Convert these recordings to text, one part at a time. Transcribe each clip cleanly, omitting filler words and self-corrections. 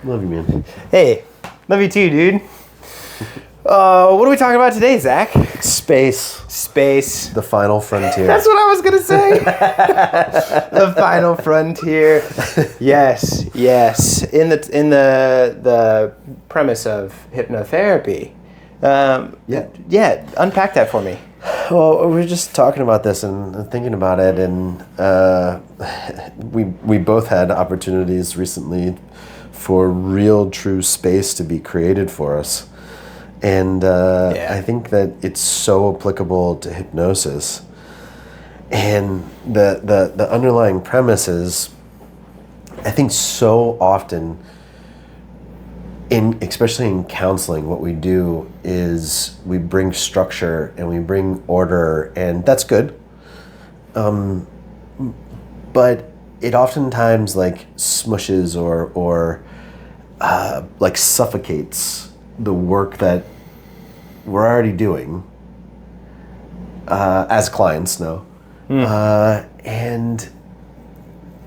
Love you, man. Hey, love you too, dude. What are we talking about today, Zach? Space. The final frontier. That's what I was gonna say. The final frontier. Yes. In the premise of hypnotherapy. Yeah. Unpack that for me. Well, we were just talking about this and thinking about it, and we both had opportunities recently for real, true space to be created for us. And I think that it's so applicable to hypnosis. And the underlying premise is, I think so often, especially in counseling, what we do is we bring structure and we bring order, and that's good. But it oftentimes like smushes or like suffocates the work that we're already doing as clients know. And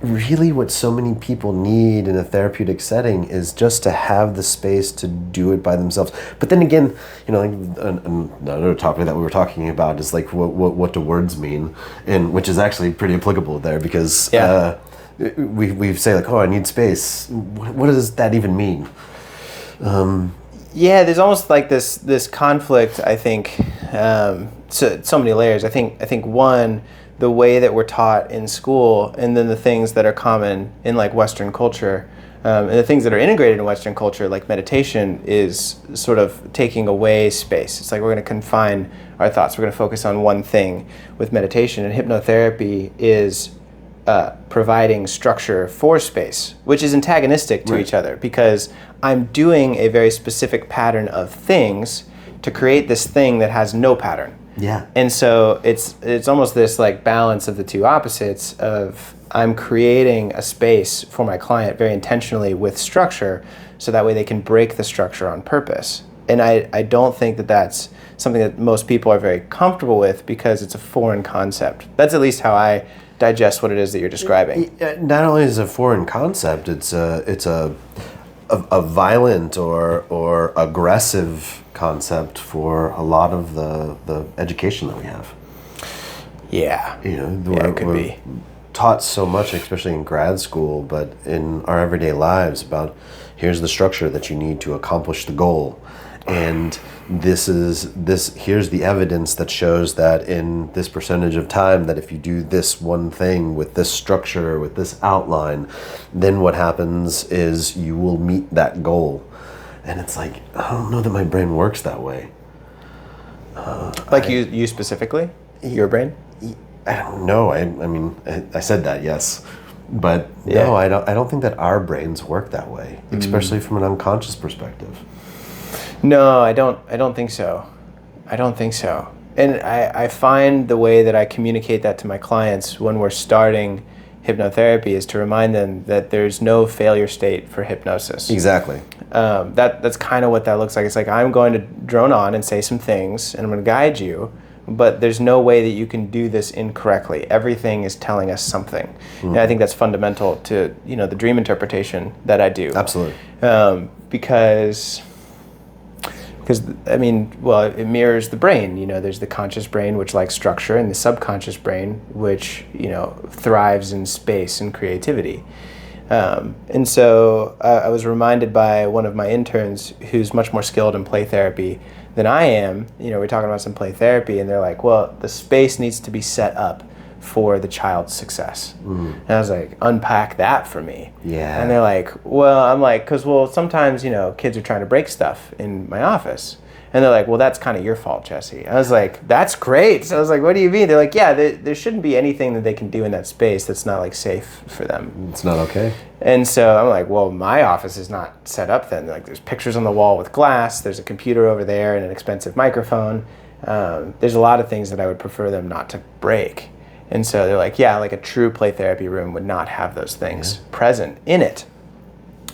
really what so many people need in a therapeutic setting is just to have the space to do it by themselves. But then again, like another topic that we were talking about is like what do words mean, and which is actually pretty applicable there, because we say like, oh, I need space. What does that even mean? There's almost like this conflict, I think, so many layers. I think one, the way that we're taught in school, and then the things that are common in like Western culture, and the things that are integrated in Western culture, like meditation, is sort of taking away space. It's like we're going to confine our thoughts. We're going to focus on one thing with meditation, and hypnotherapy is providing structure for space, which is antagonistic to each other, because I'm doing a very specific pattern of things to create this thing that has no pattern. Yeah. And so it's almost this like balance of the two opposites of I'm creating a space for my client very intentionally with structure, so that way they can break the structure on purpose. And I don't think that that's something that most people are very comfortable with, because it's a foreign concept. That's at least how I digest what it is that you're describing. Not only is it a foreign concept, it's a violent or aggressive concept for a lot of the education that we have. Yeah. It could be taught so much, especially in grad school, but in our everyday lives, about here's the structure that you need to accomplish the goal. And here's the evidence that shows that in this percentage of time, that if you do this one thing with this structure, with this outline, then what happens is you will meet that goal. And it's like, I don't know that my brain works that way. You specifically? Your brain? I don't know. I mean, I said that, yes. But no, I don't think that our brains work that way, especially from an unconscious perspective. No, I don't think so. And I find the way that I communicate that to my clients when we're starting hypnotherapy is to remind them that there's no failure state for hypnosis. Exactly. That's kind of what that looks like. It's like I'm going to drone on and say some things, and I'm going to guide you, but there's no way that you can do this incorrectly. Everything is telling us something. And I think that's fundamental to the dream interpretation that I do. Absolutely. Because it mirrors the brain. There's the conscious brain, which likes structure, and the subconscious brain, which thrives in space and creativity. And so I was reminded by one of my interns, who's much more skilled in play therapy than I am. We're talking about some play therapy, and they're like, well, the space needs to be set up for the child's success. And I was like, unpack that for me. Yeah. And they're like, well, I'm like, because sometimes kids are trying to break stuff in my office, and they're like, well, that's kind of your fault, Jesse. I was like, that's great. So I was like, what do you mean? They're like, yeah, there shouldn't be anything that they can do in that space that's not like safe for them. It's not okay. And so I'm like, well, my office is not set up then. Like, there's pictures on the wall with glass, there's a computer over there and an expensive microphone. There's a lot of things that I would prefer them not to break. And so they're like, yeah, like a true play therapy room would not have those things present in it.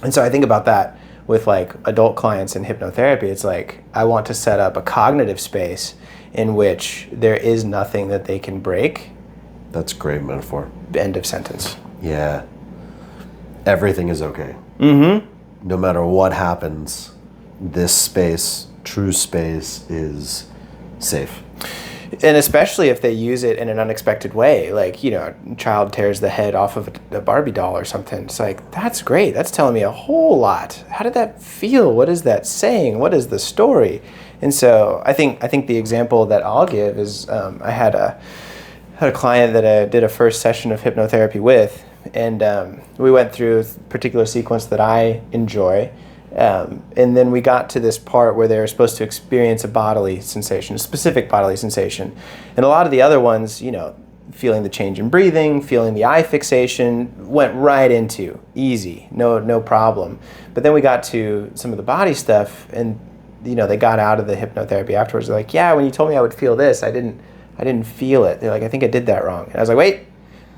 And so I think about that with like adult clients in hypnotherapy. It's like, I want to set up a cognitive space in which there is nothing that they can break. That's a great metaphor. End of sentence. Yeah. Everything is okay. no matter what happens, this space, true space, is safe. And especially if they use it in an unexpected way, like, a child tears the head off of a Barbie doll or something. It's like, that's great. That's telling me a whole lot. How did that feel? What is that saying? What is the story? And so I think the example that I'll give is I had a client that I did a first session of hypnotherapy with, and we went through a particular sequence that I enjoy. And then we got to this part where they were supposed to experience a bodily sensation, a specific bodily sensation. And a lot of the other ones, feeling the change in breathing, feeling the eye fixation, went right into easy, no problem. But then we got to some of the body stuff, and they got out of the hypnotherapy afterwards. They're like, yeah, when you told me I would feel this, I didn't feel it. They're like, I think I did that wrong. And I was like, wait.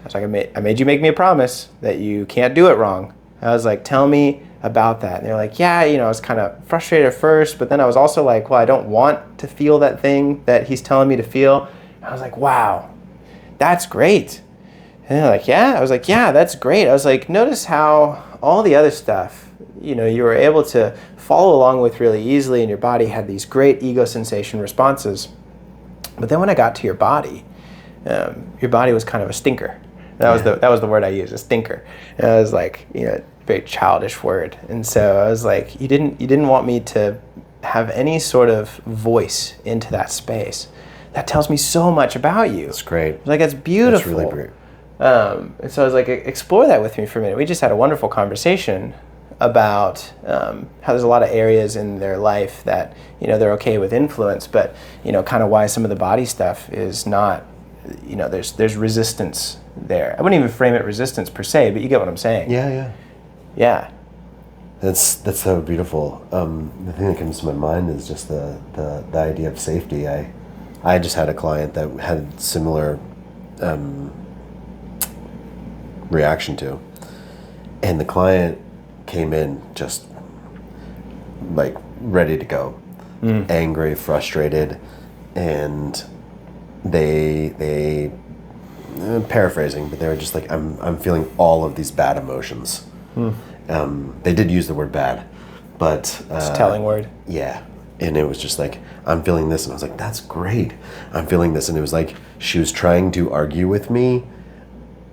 I was like, I made you make me a promise that you can't do it wrong. I was like, tell me about that. And they're like, yeah, I was kind of frustrated at first, but then I was also like, well, I don't want to feel that thing that he's telling me to feel. And I was like, wow, that's great. And they're like, yeah. I was like, yeah, that's great. I was like, notice how all the other stuff, you were able to follow along with really easily, and your body had these great ego sensation responses. But then when I got to your body was kind of a stinker. That was the word I used, a stinker. And I was like, very childish word. And so I was like, you didn't want me to have any sort of voice into that space. That tells me so much about you. That's great. Like, that's beautiful. That's really great. And so I was like, explore that with me for a minute. We just had a wonderful conversation about how there's a lot of areas in their life that, they're okay with influence, but, kind of why some of the body stuff is not, there's resistance there. I wouldn't even frame it resistance per se, but you get what I'm saying. Yeah. That's so beautiful. The thing that comes to my mind is just the idea of safety. I just had a client that had similar reaction to, and the client came in just like ready to go, angry, frustrated, and they paraphrasing, but they were just like, I'm feeling all of these bad emotions. They did use the word bad, but it's a telling word. Yeah. And it was just like, I'm feeling this, and I was like, that's great. I'm feeling this. And it was like she was trying to argue with me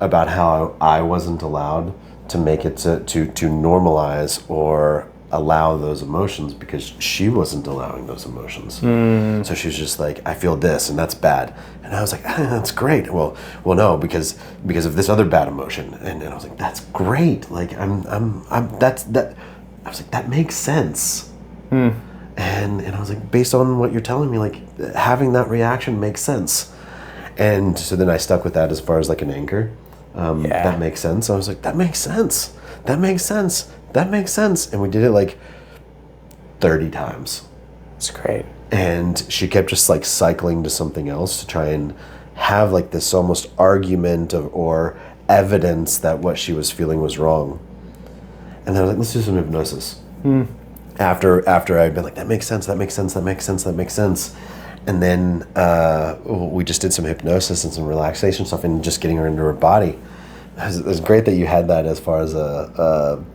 about how I wasn't allowed to make it to normalize or allow those emotions, because she wasn't allowing those emotions. So she was just like, I feel this, and that's bad. And I was like, that's great. Well, no, because of this other bad emotion. And I was like, that's great. Like, that's that. I was like, that makes sense. And I was like, based on what you're telling me, like, having that reaction makes sense. And so then I stuck with that as far as like an anchor. That makes sense. I was like, that makes sense. That makes sense. That makes sense. And we did it like 30 times. That's great. And she kept just like cycling to something else to try and have like this almost argument or evidence that what she was feeling was wrong. And then I was like, let's do some hypnosis. After I'd been like, that makes sense, that makes sense, that makes sense, that makes sense. And then we just did some hypnosis and some relaxation stuff and just getting her into her body. It was great that you had that as far as an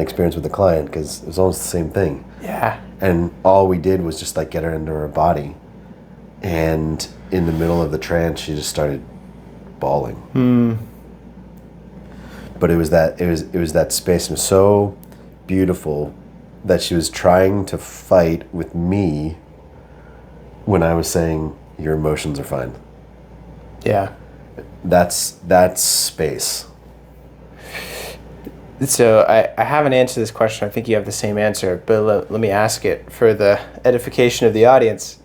experience with the client, because it was almost the same thing. Yeah. And all we did was just like get her into her body. And in the middle of the trance, she just started bawling. But it was that space. It was so beautiful that she was trying to fight with me when I was saying your emotions are fine. Yeah. That's space. So I haven't answered this question. I think you have the same answer, but let me ask it for the edification of the audience.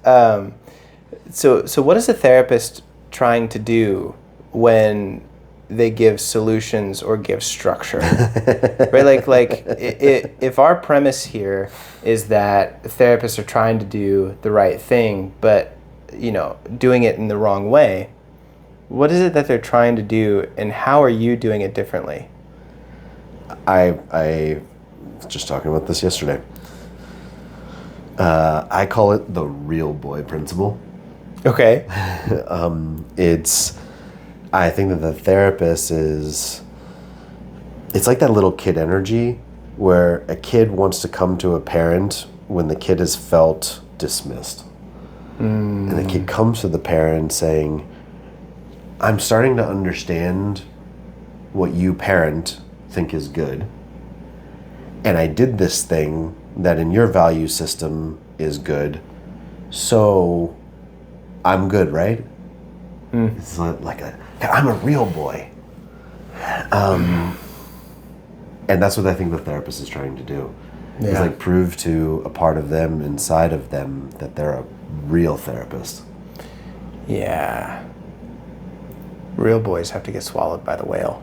So what is a therapist trying to do when they give solutions or give structure? Right? Like if our premise here is that therapists are trying to do the right thing, but doing it in the wrong way, what is it that they're trying to do, and how are you doing it differently? I was just talking about this yesterday. I call it the real boy principle. Okay. I think that the therapist it's like that little kid energy where a kid wants to come to a parent when the kid has felt dismissed. And the kid comes to the parent saying, I'm starting to understand what you parent think is good. And I did this thing that in your value system is good. So I'm good, right? It's like I'm a real boy. And that's what I think the therapist is trying to do. Yeah. Is like prove to a part of them inside of them that they're a real therapist. Yeah. Real boys have to get swallowed by the whale.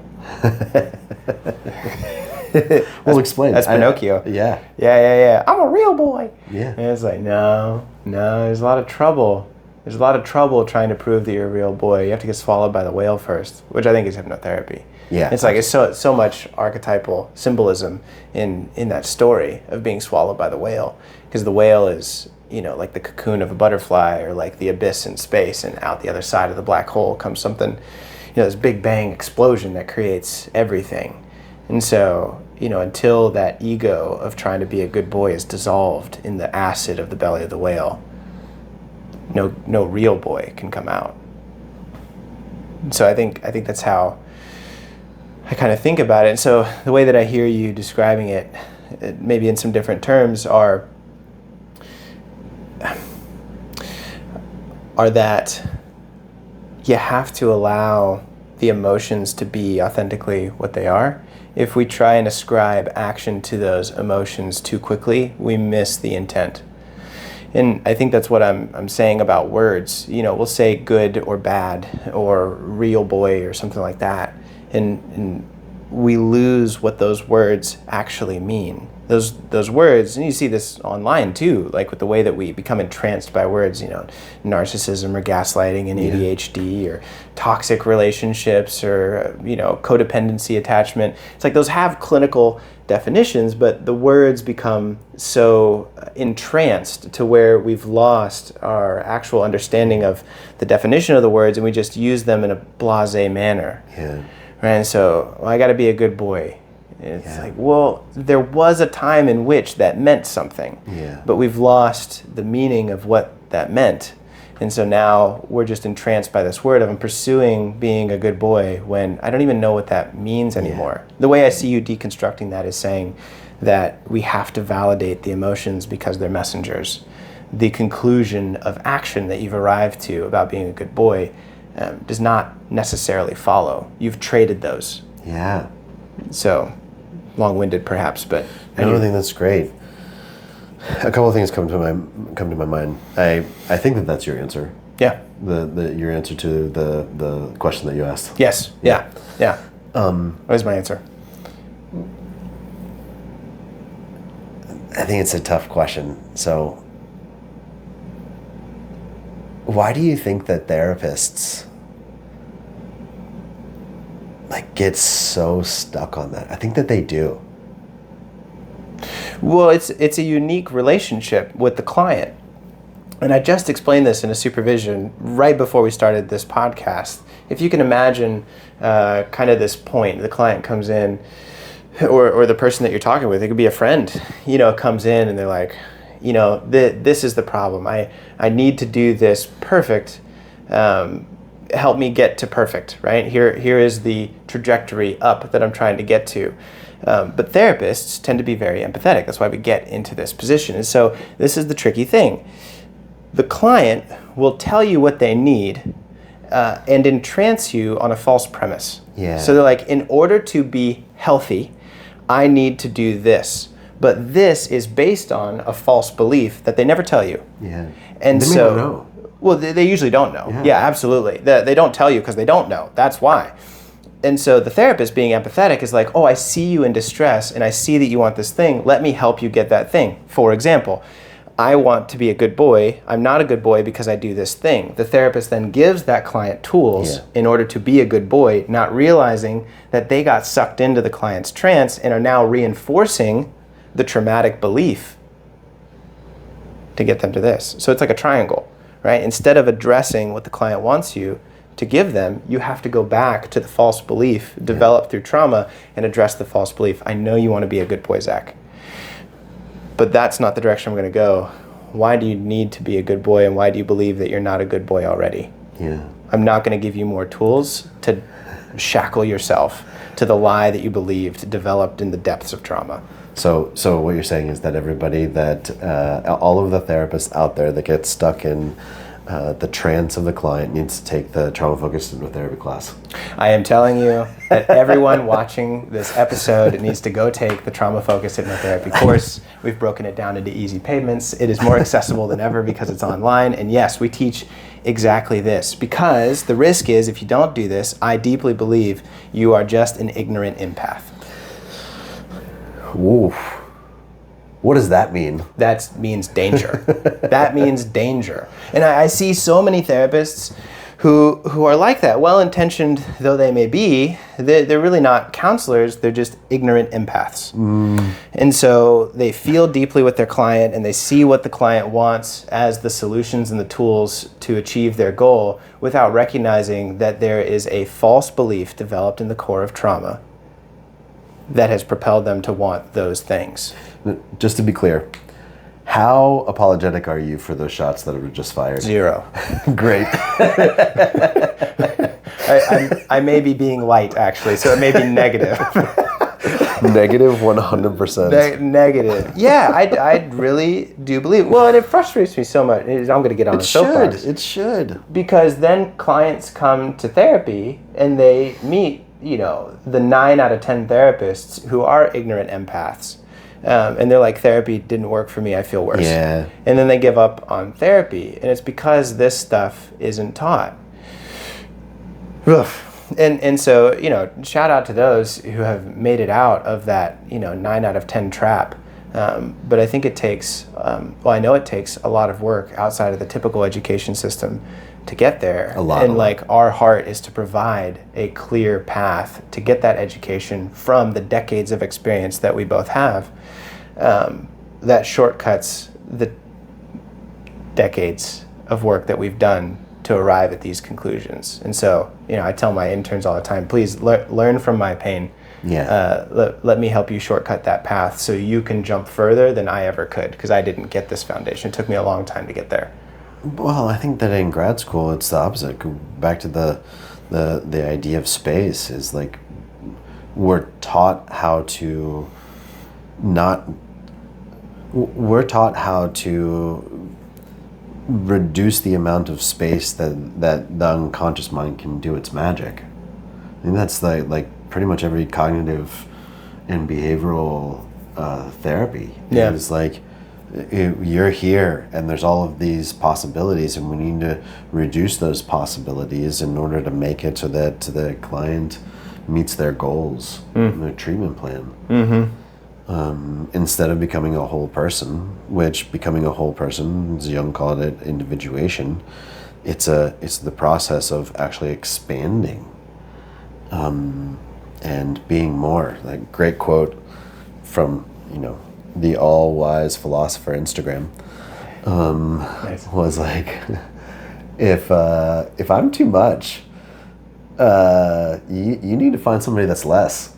Well, explain. That's Pinocchio. Yeah. Yeah. I'm a real boy. Yeah. And it's like, no, there's a lot of trouble. There's a lot of trouble trying to prove that you're a real boy. You have to get swallowed by the whale first, which I think is hypnotherapy. Yeah. It's like it's so much archetypal symbolism in that story of being swallowed by the whale, because the whale is, like the cocoon of a butterfly, or like the abyss in space, and out the other side of the black hole comes something, this big bang explosion that creates everything. And so, until that ego of trying to be a good boy is dissolved in the acid of the belly of the whale, no real boy can come out. And so I think that's how I kind of think about it. And so the way that I hear you describing it, maybe in some different terms, are that you have to allow the emotions to be authentically what they are. If we try and ascribe action to those emotions too quickly, we miss the intent. And I think that's what I'm saying about words. We'll say good or bad or real boy or something like that. And we lose what those words actually mean. Those words, and you see this online too, like with the way that we become entranced by words, narcissism or gaslighting and ADHD or toxic relationships or, codependency attachment. It's like those have clinical definitions, but the words become so entranced to where we've lost our actual understanding of the definition of the words, and we just use them in a blasé manner. Yeah. Right? And so, I got to be a good boy. And it's like, well, there was a time in which that meant something, but we've lost the meaning of what that meant. And so now we're just entranced by this word of, I'm pursuing being a good boy when I don't even know what that means anymore. The way I see you deconstructing that is saying that we have to validate the emotions because they're messengers. The conclusion of action that you've arrived to about being a good boy does not necessarily follow. You've traded those. Yeah. So, long-winded perhaps, but I think that's great. A couple of things come to my mind. I think that's your answer. Yeah. Your answer to the question that you asked. Yes. Yeah. What is my answer? I think it's a tough question. So, why do you think that therapists get so stuck on that? I think that they do. Well, it's a unique relationship with the client. And I just explained this in a supervision right before we started this podcast. If you can imagine kind of this point, the client comes in, or the person that you're talking with, it could be a friend, comes in and they're like, this is the problem. I need to do this perfect. Help me get to perfect, right? Here is the trajectory up that I'm trying to get to. But therapists tend to be very empathetic. That's why we get into this position. And so this is the tricky thing. The client will tell you what they need and entrance you on a false premise. Yeah. So they're like, in order to be healthy, I need to do this. But this is based on a false belief that they never tell you. Yeah. And they so, may not know. Well, they usually don't know. Yeah, absolutely. They don't tell you because they don't know. That's why. And so the therapist, being empathetic, is like, oh, I see you in distress and I see that you want this thing. Let me help you get that thing. For example, I want to be a good boy. I'm not a good boy because I do this thing. The therapist then gives that client tools in order to be a good boy, not realizing that they got sucked into the client's trance and are now reinforcing the traumatic belief to get them to this. So it's like a triangle, right? Instead of addressing what the client wants you to give them, you have to go back to the false belief developed through trauma and address the false belief. I know you want to be a good boy, Zach, but that's not the direction I'm going to go. Why do you need to be a good boy, and why do you believe that you're not a good boy already? Yeah. I'm not going to give you more tools to shackle yourself to the lie that you believed developed in the depths of trauma. So what you're saying is that everybody that, all of the therapists out there that get stuck in the trance of the client needs to take the trauma-focused hypnotherapy class. I am telling you that everyone watching this episode needs to go take the trauma-focused hypnotherapy course. We've broken it down into easy payments. It is more accessible than ever because it's online. And yes, we teach exactly this, because the risk is, if you don't do this, I deeply believe you are just an ignorant empath. Ooh. What does that mean? That means danger. That means danger. And I see so many therapists who are like that. Well-intentioned though they may be, they're really not counselors. They're just ignorant empaths. And so they feel deeply with their client, and they see what the client wants as the solutions and the tools to achieve their goal, without recognizing that there is a false belief developed in the core of trauma that has propelled them to want those things. Just to be clear, how apologetic are you for those shots that were just fired? 0. Great. I may be being light, actually, so it may be negative. Negative 100%. Negative. Yeah, I really do believe. Well, and it frustrates me so much. I'm going to get on a soapbox. It should. Because then clients come to therapy and they meet, the 9 out of 10 therapists who are ignorant empaths. And they're like, therapy didn't work for me, I feel worse. Yeah. And then they give up on therapy. And it's because this stuff isn't taught. And so, shout out to those who have made it out of that, 9 out of 10 trap. But I think it takes, I know it takes a lot of work outside of the typical education system to get there. A lot. Our heart is to provide a clear path to get that education from the decades of experience that we both have, that shortcuts the decades of work that we've done to arrive at these conclusions. And so, I tell my interns all the time, please learn from my pain. Yeah. Let me help you shortcut that path so you can jump further than I ever could, because I didn't get this foundation. It took me a long time to get there. Well, I think that in grad school it's the opposite. Go back to the idea of space is like we're taught how to reduce the amount of space that the unconscious mind can do its magic. I think that's like pretty much every cognitive and behavioral therapy. Yeah. It's like you're here and there's all of these possibilities, and we need to reduce those possibilities in order to make it so that the client meets their goals in their treatment plan. Instead of becoming a whole person, which becoming a whole person, as Jung called it, individuation, it's the process of actually expanding and being more. Like, great quote from the all-wise philosopher Instagram Nice. was like, if I'm too much, you need to find somebody that's less.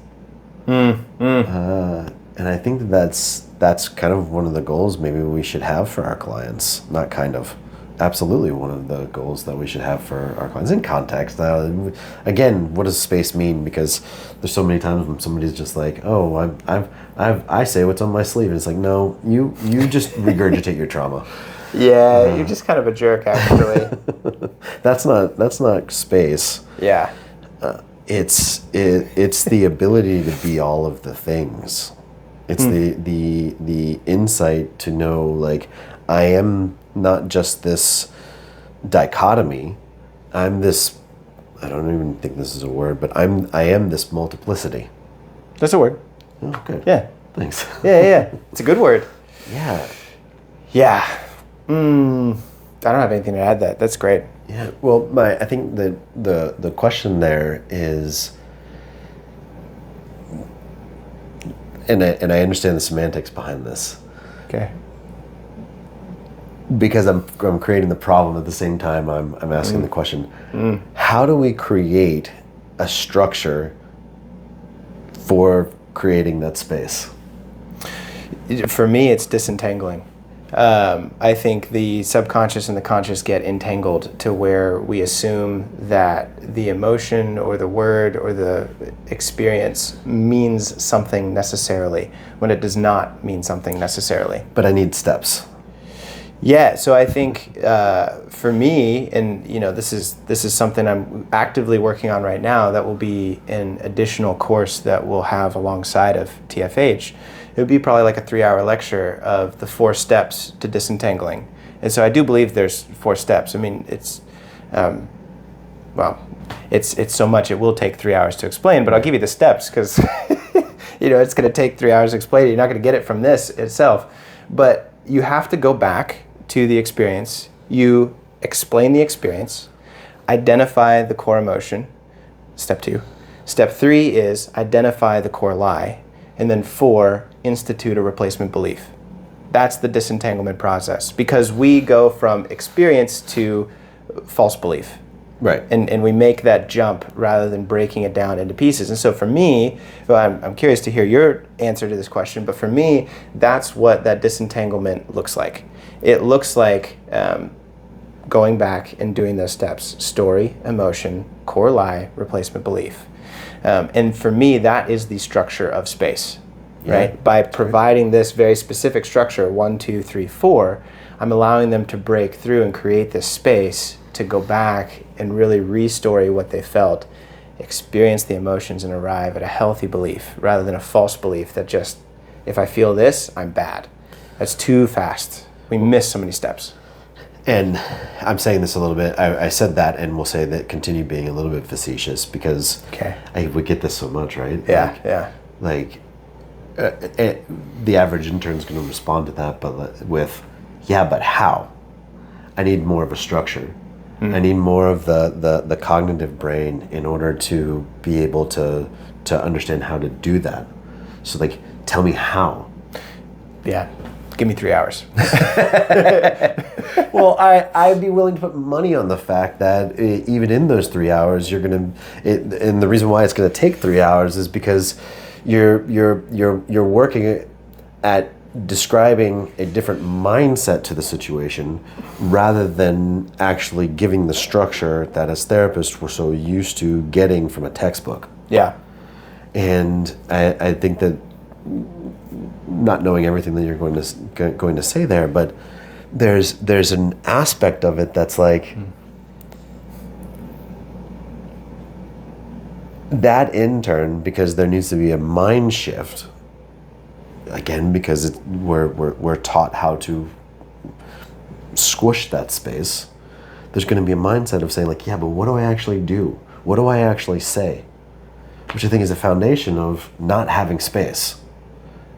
And I think that's kind of one of the goals maybe we should have for our clients. Not kind of, absolutely one of the goals that we should have for our clients in context. Again, what does space mean? Because there's so many times when somebody's just like, oh, I say what's on my sleeve. And it's like, no, you just regurgitate your trauma. Yeah, you're just kind of a jerk, actually. That's not space. Yeah. It's the ability to be all of the things. It's the insight to know, like, I am not just this dichotomy. I'm this, I don't even think this is a word, but I am this multiplicity. That's a word. Oh, good. Yeah. Thanks. Yeah. It's a good word. Yeah. Yeah. I don't have anything to add to that. That's great. Yeah. Well, I think the question there is, and I understand the semantics behind this. Okay. Because I'm creating the problem at the same time I'm asking the question. How how do we create a structure for creating that space? For me, it's disentangling. I think the subconscious and the conscious get entangled to where we assume that the emotion or the word or the experience means something necessarily when it does not mean something necessarily. But I need steps. Yeah, so I think for me, and this is something I'm actively working on right now that will be an additional course that we'll have alongside of TFH. It would be probably like a 3-hour lecture of the 4 steps to disentangling. And so I do believe there's 4 steps. I mean, it's so much it will take 3 hours to explain, but I'll give you the steps because it's going to take 3 hours to explain it. You're not going to get it from this itself. But you have to go back to the experience. You explain the experience, identify the core emotion, step 2. Step 3 is identify the core lie. And then 4, institute a replacement belief. That's the disentanglement process, because we go from experience to false belief. Right. And we make that jump rather than breaking it down into pieces. And so for me, I'm curious to hear your answer to this question, but for me, that's what that disentanglement looks like. It looks like going back and doing those steps: story, emotion, core lie, replacement belief. And for me, that is the structure of space, right? Yeah, By providing this very specific structure, 1, 2, 3, 4, I'm allowing them to break through and create this space to go back and really re-story what they felt, experience the emotions, and arrive at a healthy belief rather than a false belief that just, if I feel this, I'm bad. That's too fast. We miss so many steps. And I'm saying this a little bit, I said that, and we'll say that, continue being a little bit facetious, because we get this so much, right? Yeah, The average intern's going to respond to that, but with, but how? I need more of a structure. I need more of the cognitive brain in order to be able to understand how to do that. So tell me how. Yeah. Give me 3 hours. Well, I'd be willing to put money on the fact that even in those 3 hours, and the reason why it's going to take 3 hours is because you're working at describing a different mindset to the situation rather than actually giving the structure that as therapists we're so used to getting from a textbook. Yeah. And I think that, not knowing everything that you're going to say there, but there's an aspect of it that's like that intern, because there needs to be a mind shift. Again, because we're taught how to squish that space. There's going to be a mindset of saying but what do I actually do? What do I actually say? Which I think is a foundation of not having space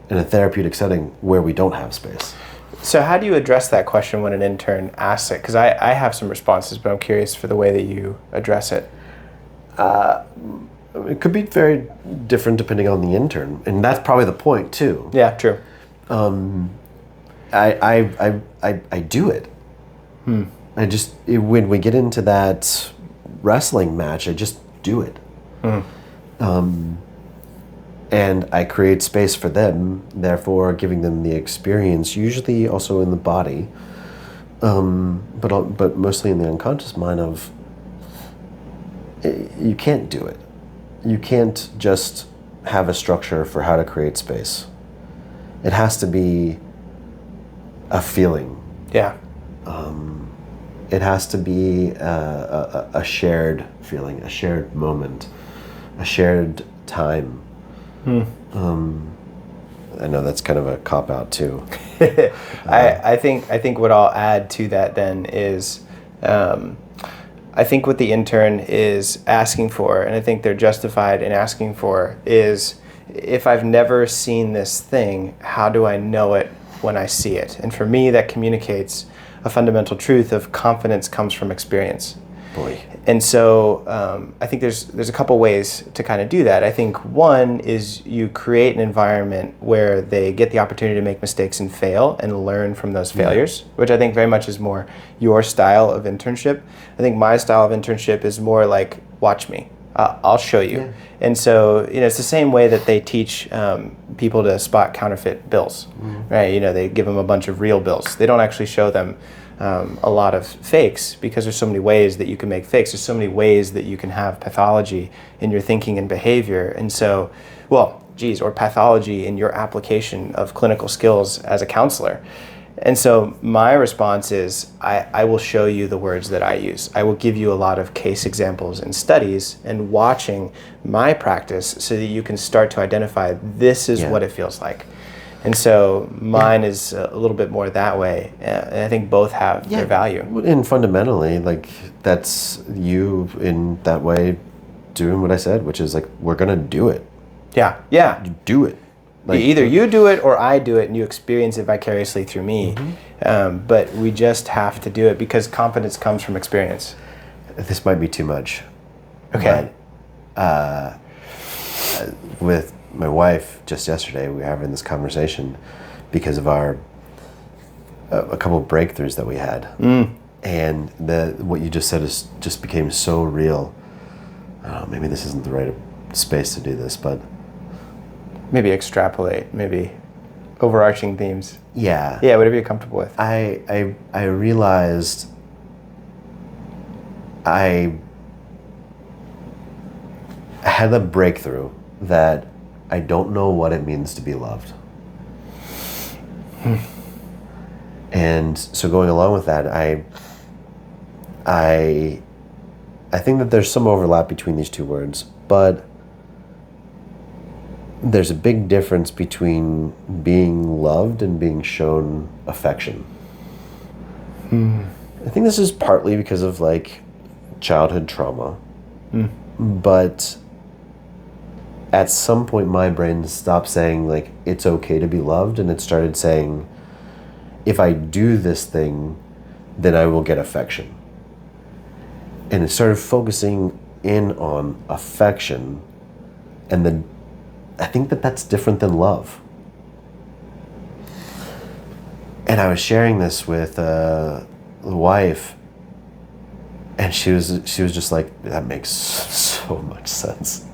in a therapeutic setting where we don't have space. So how do you address that question when an intern asks it? Because I have some responses, but I'm curious for the way that you address it. It could be very different depending on the intern, and that's probably the point too. Yeah, true. I do it. I just, when we get into that wrestling match, I just do it. And I create space for them, therefore giving them the experience, usually also in the body, but mostly in the unconscious mind of, you can't do it. You can't just have a structure for how to create space. It has to be a feeling. Yeah. It has to be a shared feeling, a shared moment, a shared time. I know that's kind of a cop-out too. I think what I'll add to that then is, I think what the intern is asking for, and I think they're justified in asking for, is, if I've never seen this thing, how do I know it when I see it? And for me, that communicates a fundamental truth of confidence comes from experience. Boy. And so I think there's a couple ways to kind of do that. I think one is you create an environment where they get the opportunity to make mistakes and fail and learn from those failures, which I think very much is more your style of internship. I think my style of internship is more like, watch me. I'll show you. Yeah. And so, it's the same way that they teach people to spot counterfeit bills, right? They give them a bunch of real bills. They don't actually show them a lot of fakes, because there's so many ways that you can make fakes. There's so many ways that you can have pathology in your thinking and behavior. And so, or pathology in your application of clinical skills as a counselor. And so my response is, I will show you the words that I use. I will give you a lot of case examples and studies and watching my practice so that you can start to identify this is what it feels like. And so mine is a little bit more that way. And I think both have their value. And fundamentally, like, that's you in that way doing what I said, which is like, we're going to do it. Yeah. Yeah. You do it. Like, either you do it or I do it, and you experience it vicariously through me. But we just have to do it because confidence comes from experience. This might be too much. Okay. But, with my wife just yesterday, we were having this conversation because of a couple of breakthroughs that we had. And what you just said just became so real. Maybe this isn't the right space to do this, but maybe extrapolate, maybe overarching themes. Yeah, whatever you're comfortable with. I realized I had a breakthrough that I don't know what it means to be loved. And so going along with that, I think that there's some overlap between these two words, but there's a big difference between being loved and being shown affection. I think this is partly because of like childhood trauma, but at some point my brain stopped saying like it's okay to be loved, and it started saying, if I do this thing, then I will get affection. And it started focusing in on affection, and then I think that's different than love. And I was sharing this with the wife, and she was just like, that makes so much sense.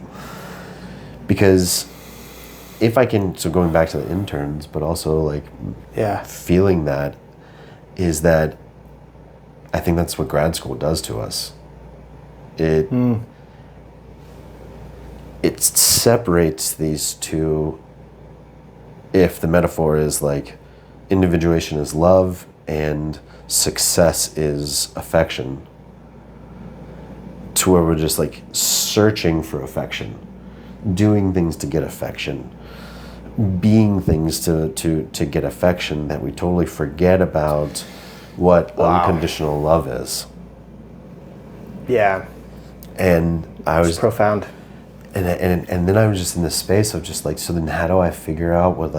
Because if I can, so going back to the interns, but also like feeling that, is that I think that's what grad school does to us. It separates these two. If the metaphor is like individuation is love and success is affection, to where we're just like searching for affection, doing things to get affection, being things to get affection, that we totally forget about what unconditional love is. Yeah. And I was profound. And then I was just in this space of just like, so then how do I figure out what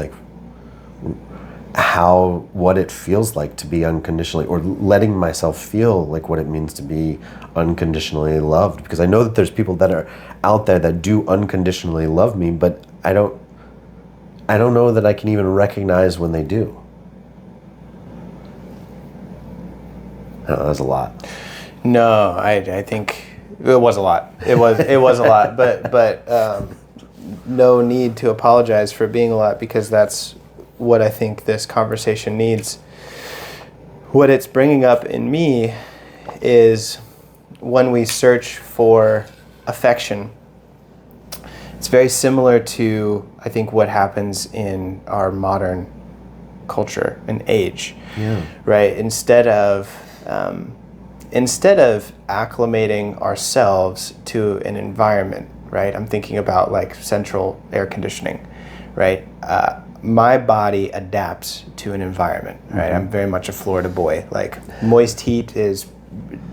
it feels like to be unconditionally, or letting myself feel like what it means to be unconditionally loved? Because I know that there's people that are out there that do unconditionally love me, but I don't know that I can even recognize when they do. I don't know, that was a lot. No, I think it was a lot. It was a lot, but no need to apologize for being a lot, because that's what I think this conversation needs. What it's bringing up in me is when we search for affection, it's very similar to, I think, what happens in our modern culture and age. Yeah. Right? Instead of acclimating ourselves to an environment, right? I'm thinking about like central air conditioning, right? My body adapts to an environment, right? Mm-hmm. I'm very much a Florida boy. Like, moist heat is,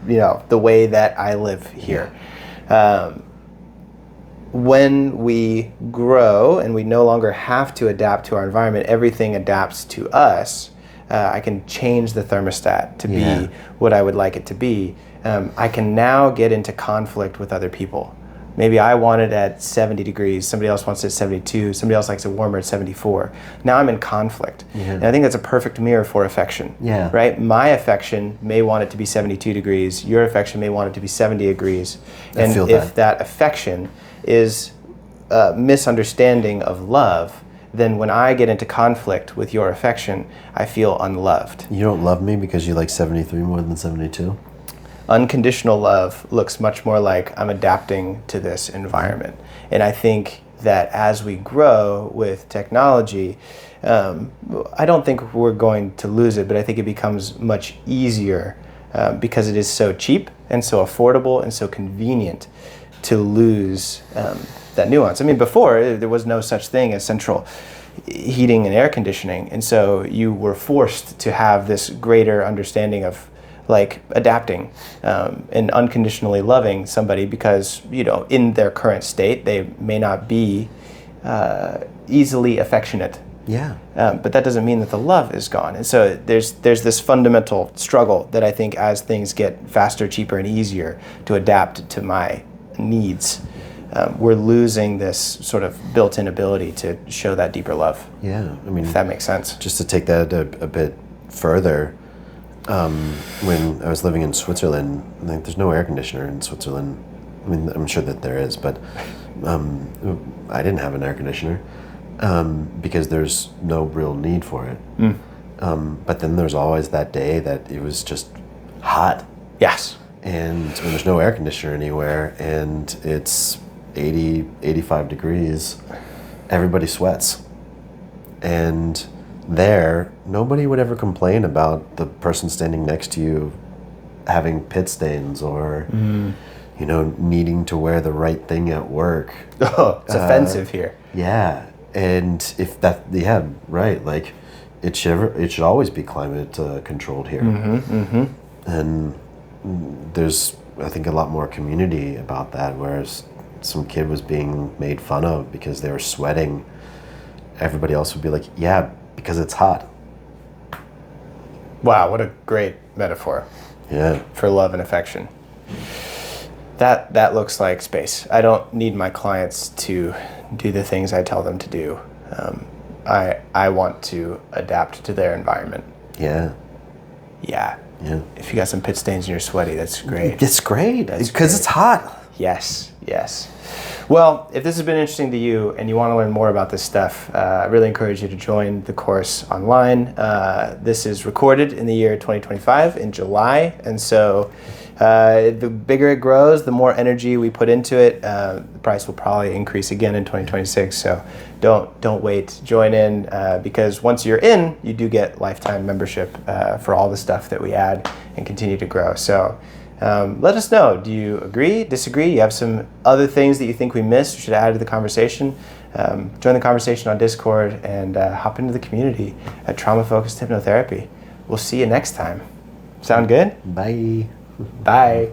the way that I live here. When we grow and we no longer have to adapt to our environment, everything adapts to us. I can change the thermostat to be what I would like it to be. I can now get into conflict with other people. Maybe I want it at 70 degrees, somebody else wants it at 72, somebody else likes it warmer at 74. Now I'm in conflict. And I think that's a perfect mirror for affection, right? My affection may want it to be 72 degrees, your affection may want it to be 70 degrees. And if that affection is a misunderstanding of love, then when I get into conflict with your affection, I feel unloved. You don't love me because you like 73 more than 72? Unconditional love looks much more like I'm adapting to this environment. And I think that as we grow with technology, I don't think we're going to lose it, but I think it becomes much easier because it is so cheap and so affordable and so convenient to lose that nuance. I mean, before, there was no such thing as central heating and air conditioning. And so you were forced to have this greater understanding of like adapting and unconditionally loving somebody because, you know, in their current state, they may not be easily affectionate. But that doesn't mean that the love is gone. And so there's this fundamental struggle that I think as things get faster, cheaper, and easier to adapt to my needs, we're losing this sort of built-in ability to show that deeper love. I mean, if that makes sense. Just to take that a bit further, when I was living in Switzerland, like, there's no air conditioner in Switzerland. I mean, I'm sure that there is, but I didn't have an air conditioner because there's no real need for it. But then there's always that day that it was just hot. Yes. And when there's no air conditioner anywhere and it's 80, 85 degrees, everybody sweats. And there, nobody would ever complain about the person standing next to you having pit stains or, you know, needing to wear the right thing at work. Oh, it's offensive here. Yeah. And if that, right, like it should always be climate controlled here. And there's, I think, a lot more community about that, whereas some kid was being made fun of because they were sweating. Everybody else would be like, yeah, because it's hot. Wow, what a great metaphor. For love and affection. That looks like space. I don't need my clients to do the things I tell them to do. I want to adapt to their environment. Yeah. If you got some pit stains and you're sweaty, that's great. It's great because it's hot. Yes. Well, if this has been interesting to you and you want to learn more about this stuff, I really encourage you to join the course online. This is recorded in the year 2025 in July, and so the bigger it grows, the more energy we put into it. The price will probably increase again in 2026. So don't wait. Join in because once you're in, you do get lifetime membership for all the stuff that we add and continue to grow. So let us know. Do you agree, disagree? You have some other things that you think we missed or should add to the conversation? Join the conversation on Discord and hop into the community at Trauma Focused Hypnotherapy. We'll see you next time. Sound good? Bye. Bye.